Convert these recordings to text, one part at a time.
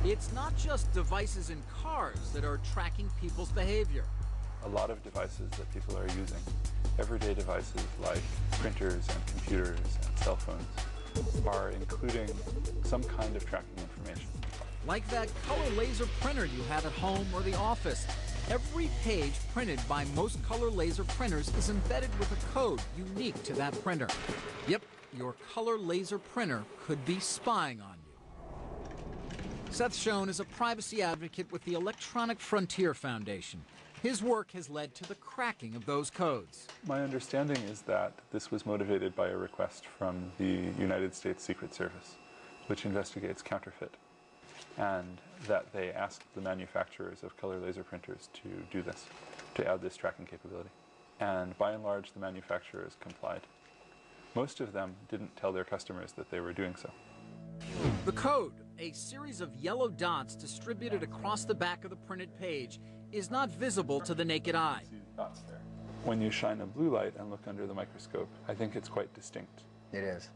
It's not just devices in cars that are tracking people's behavior. A lot of devices that people are using, everyday devices like printers and computers and cell phones, are including some kind of tracking information. Like that color laser printer you have at home or the office. Every page printed by most color laser printers is embedded with a code unique to that printer. Yep, your color laser printer could be spying on you. Seth Schoen is a privacy advocate with the Electronic Frontier Foundation. His work has led to the cracking of those codes. My understanding is that this was motivated by a request from the United States Secret Service, which investigates counterfeit, and that they asked the manufacturers of color laser printers to do this, to add this tracking capability. And by and large, the manufacturers complied. Most of them didn't tell their customers that they were doing so. The code, a series of yellow dots distributed across the back of the printed page, is not visible to the naked eye. See the dots there. When you shine a blue light and look under the microscope, I think it's quite distinct. It is.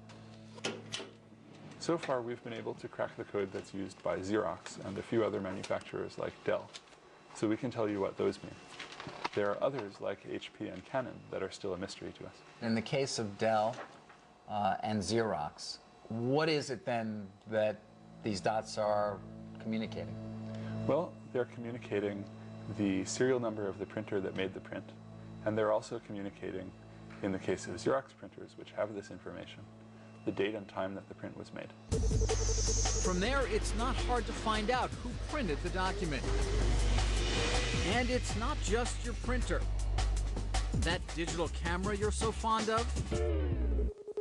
So far, we've been able to crack the code that's used by Xerox and a few other manufacturers like Dell, so we can tell you what those mean. There are others like HP and Canon that are still a mystery to us. In the case of Dell and Xerox, what is it then that these dots are communicating? Well, they're communicating the serial number of the printer that made the print, and they're also communicating, in the case of Xerox printers, which have this information, the date and time that the print was made. From there, it's not hard to find out who printed the document. And it's not just your printer. That digital camera you're so fond of?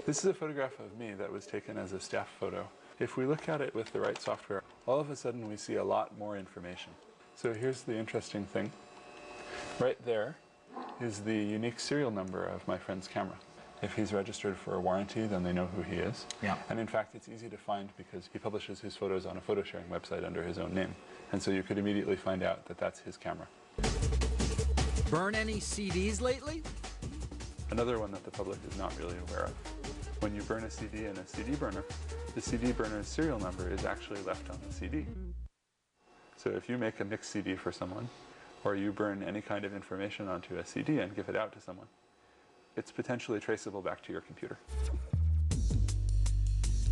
This is a photograph of me that was taken as a staff photo. If we look at it with the right software, all of a sudden we see a lot more information. So here's the interesting thing. Right there is the unique serial number of my friend's camera. If he's registered for a warranty, then they know who he is. Yeah. And in fact, it's easy to find because he publishes his photos on a photo sharing website under his own name. And so you could immediately find out that that's his camera. Burn any CDs lately? Another one that the public is not really aware of. When you burn a CD in a CD burner, the CD burner's serial number is actually left on the CD. So if you make a mix CD for someone, or you burn any kind of information onto a CD and give it out to someone, it's potentially traceable back to your computer.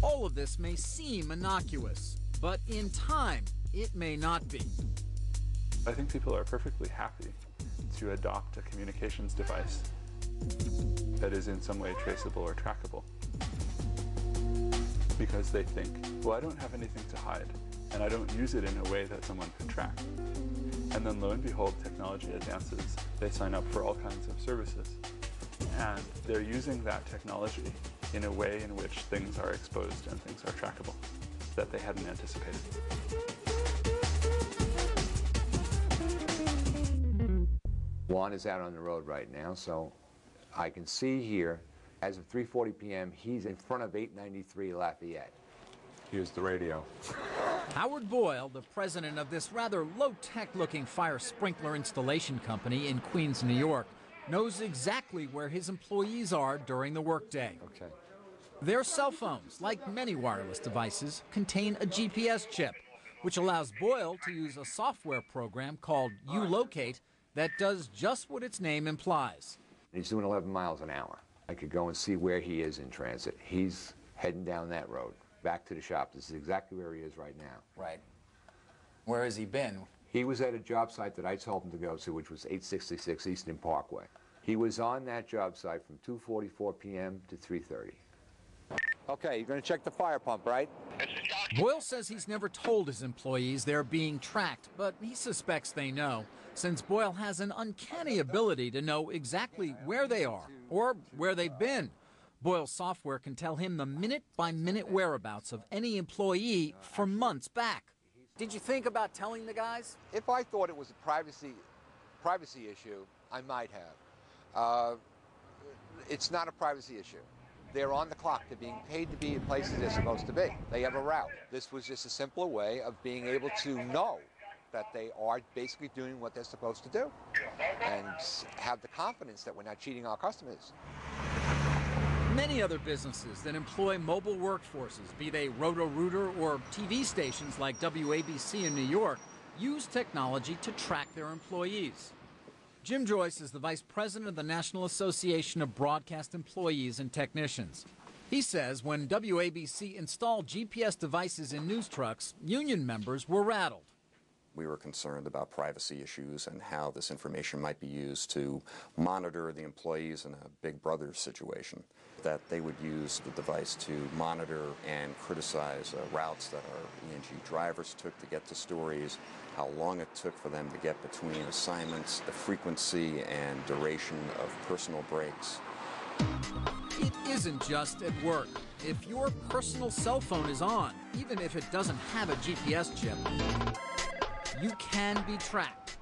All of this may seem innocuous, but in time, it may not be. I think people are perfectly happy to adopt a communications device that is in some way traceable or trackable, because they think, well, I don't have anything to hide, and I don't use it in a way that someone could track. And then lo and behold, technology advances. They sign up for all kinds of services. And they're using that technology in a way in which things are exposed and things are trackable that they hadn't anticipated. Juan is out on the road right now, so I can see here, as of 3:40 p.m., he's in front of 893 Lafayette. Here's the radio. Howard Boyle, the president of this rather low-tech looking fire sprinkler installation company in Queens, New York, knows exactly where his employees are during the workday. Okay. Their cell phones, like many wireless devices, contain a GPS chip, which allows Boyle to use a software program called U-Locate that does just what its name implies. He's doing 11 miles an hour. I could go and see where he is in transit. He's heading down that road, back to the shop. This is exactly where he is right now. Right. Where has he been? He was at a job site that I told him to go to, which was 866 Eastern Parkway. He was on that job site from 2:44 p.m. to 3:30. Okay, you're going to check the fire pump, right? Boyle says he's never told his employees they're being tracked, but he suspects they know, since Boyle has an uncanny ability to know exactly where they are or where they've been. Boyle's software can tell him the minute-by-minute whereabouts of any employee for months back. Did you think about telling the guys? If I thought it was a privacy issue, I might have. It's not a privacy issue. They're on the clock. They're being paid to be in places they're supposed to be. They have a route. This was just a simpler way of being able to know that they are basically doing what they're supposed to do and have the confidence that we're not cheating our customers. Many other businesses that employ mobile workforces, be they Roto-Rooter or TV stations like WABC in New York, use technology to track their employees. Jim Joyce is the vice president of the National Association of Broadcast Employees and Technicians. He says when WABC installed GPS devices in news trucks, union members were rattled. We were concerned about privacy issues and how this information might be used to monitor the employees in a Big Brother situation, that they would use the device to monitor and criticize routes that our ENG drivers took to get to stories, how long it took for them to get between assignments, the frequency and duration of personal breaks. It isn't just at work. If your personal cell phone is on, even if it doesn't have a GPS chip, you can be tracked.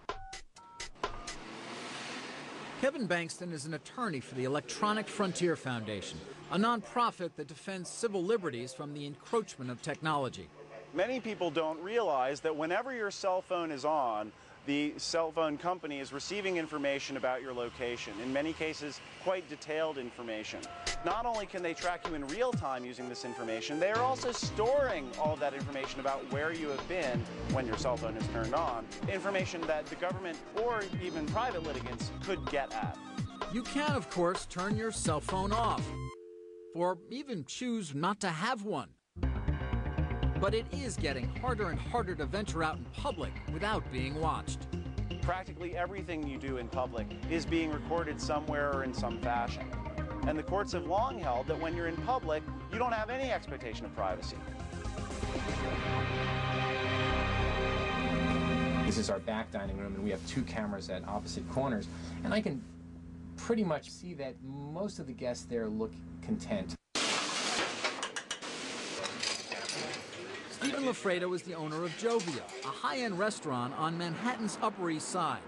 Kevin Bankston is an attorney for the Electronic Frontier Foundation, a nonprofit that defends civil liberties from the encroachment of technology. Many people don't realize that whenever your cell phone is on, the cell phone company is receiving information about your location, in many cases quite detailed information. Not only can they track you in real time using this information, they are also storing all of that information about where you have been when your cell phone is turned on, information that the government or even private litigants could get at. You can, of course, turn your cell phone off, or even choose not to have one. But it is getting harder and harder to venture out in public without being watched. Practically everything you do in public is being recorded somewhere or in some fashion. And the courts have long held that when you're in public, you don't have any expectation of privacy. This is our back dining room, and we have 2 cameras at opposite corners. And I can pretty much see that most of the guests there look content. Stephen Lafredo is the owner of Jovia, a high-end restaurant on Manhattan's Upper East Side.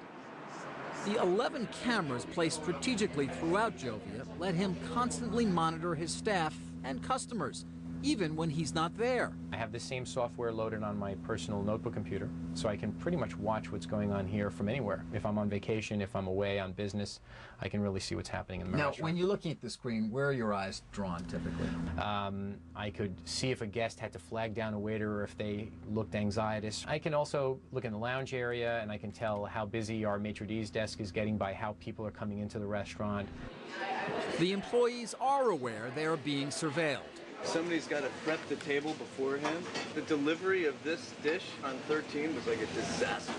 The 11 cameras placed strategically throughout Jovia let him constantly monitor his staff and customers, even when he's not there. I have the same software loaded on my personal notebook computer, so I can pretty much watch what's going on here from anywhere. If I'm on vacation, if I'm away on business, I can really see what's happening in the restaurant. Now, when you're looking at the screen, where are your eyes drawn typically? I could see if a guest had to flag down a waiter or if they looked anxietous. I can also look in the lounge area, and I can tell how busy our maitre d's desk is getting by how people are coming into the restaurant. The employees are aware they are being surveilled. Somebody's got to prep the table beforehand. The delivery of this dish on 13 was like a disaster.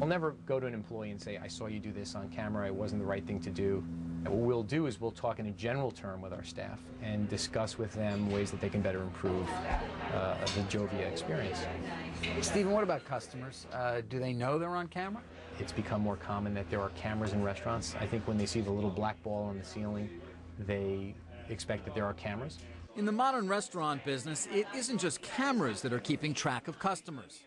I'll never go to an employee and say, I saw you do this on camera, it wasn't the right thing to do. And what we'll do is we'll talk in a general term with our staff and discuss with them ways that they can better improve the Jovia experience. Stephen, what about customers? Do they know they're on camera? It's become more common that there are cameras in restaurants. I think when they see the little black ball on the ceiling, they expect that there are cameras. In the modern restaurant business, it isn't just cameras that are keeping track of customers.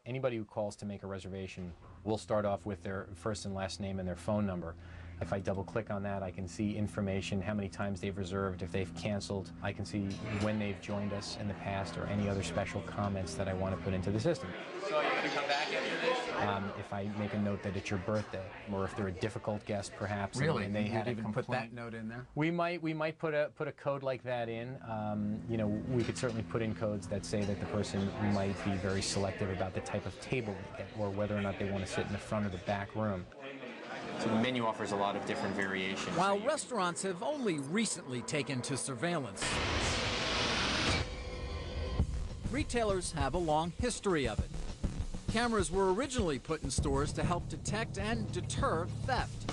Anybody who calls to make a reservation will start off with their first and last name and their phone number. If I double click on that, I can see information, how many times they've reserved, if they've canceled. I can see when they've joined us in the past or any other special comments that I want to put into the system. So you're going to come back after this? If I make a note that it's your birthday, or if they're a difficult guest perhaps, Really? and they You'd had a even complaint. put that note in there? We might put a code like that in. You know, we could certainly put in codes that say that the person might be very selective about the type of table they get, or whether or not they want to sit in the front or the back room. So the menu offers a lot of different variations. While restaurants have only recently taken to surveillance, retailers have a long history of it. Cameras were originally put in stores to help detect and deter theft.